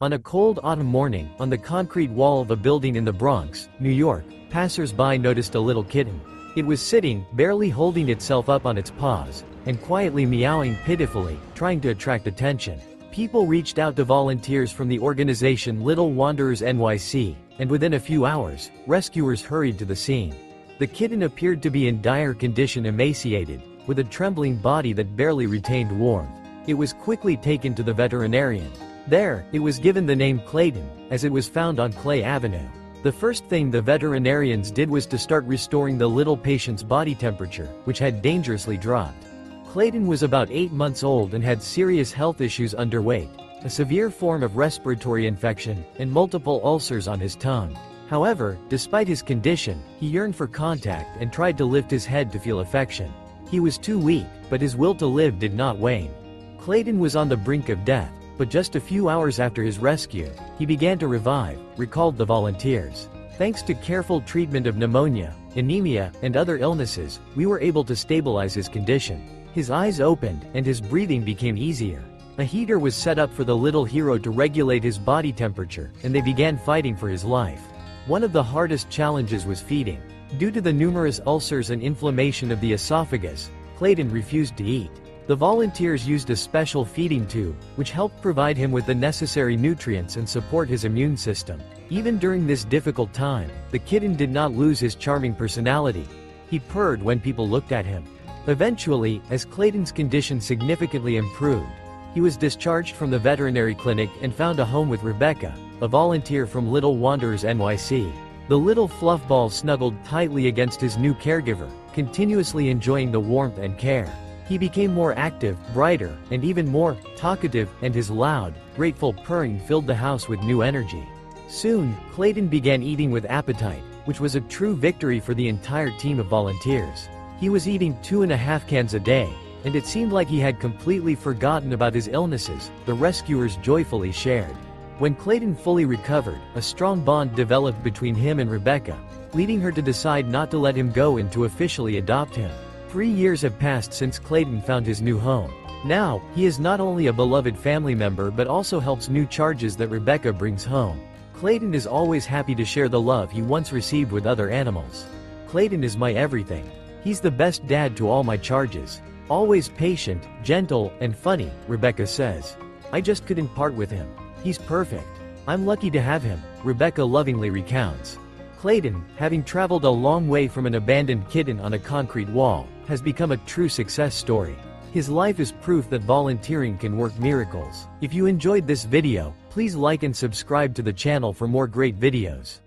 On a cold autumn morning, on the concrete wall of a building in the Bronx, New York, passers-by noticed a little kitten. It was sitting, barely holding itself up on its paws, and quietly meowing pitifully, trying to attract attention. People reached out to volunteers from the organization Little Wanderers NYC, and within a few hours, rescuers hurried to the scene. The kitten appeared to be in dire condition, emaciated, with a trembling body that barely retained warmth. It was quickly taken to the veterinarian. There, it was given the name Kitten, as it was found on Clay Avenue. The first thing the veterinarians did was to start restoring the little patient's body temperature, which had dangerously dropped. Kitten was about 8 months old and had serious health issues: underweight, a severe form of respiratory infection, and multiple ulcers on his tongue. However, despite his condition, he yearned for contact and tried to lift his head to feel affection. He was too weak, but his will to live did not wane. Kitten was on the brink of death, but just a few hours after his rescue, he began to revive, recalled the volunteers. Thanks to careful treatment of pneumonia, anemia, and other illnesses, we were able to stabilize his condition. His eyes opened, and his breathing became easier. A heater was set up for the little hero to regulate his body temperature, and they began fighting for his life. One of the hardest challenges was feeding. Due to the numerous ulcers and inflammation of the esophagus, Kitten refused to eat. The volunteers used a special feeding tube, which helped provide him with the necessary nutrients and support his immune system. Even during this difficult time, the kitten did not lose his charming personality. He purred when people looked at him. Eventually, as Kten's condition significantly improved, he was discharged from the veterinary clinic and found a home with Rebecca, a volunteer from Little Wanderers NYC. The little fluffball snuggled tightly against his new caregiver, continuously enjoying the warmth and care. He became more active, brighter, and even more talkative, and his loud, grateful purring filled the house with new energy. Soon, Ktten began eating with appetite, which was a true victory for the entire team of volunteers. He was eating 2.5 cans a day, and it seemed like he had completely forgotten about his illnesses, the rescuers joyfully shared. When Ktten fully recovered, a strong bond developed between him and Rebecca, leading her to decide not to let him go and to officially adopt him. 3 years have passed since Ktten found his new home. Now, he is not only a beloved family member but also helps new charges that Rebecca brings home. Ktten is always happy to share the love he once received with other animals. Ktten is my everything. He's the best dad to all my charges. Always patient, gentle, and funny, Rebecca says. I just couldn't part with him. He's perfect. I'm lucky to have him, Rebecca lovingly recounts. Ktten, having traveled a long way from an abandoned kitten on a concrete wall, has become a true success story. His life is proof that volunteering can work miracles. If you enjoyed this video, please like and subscribe to the channel for more great videos.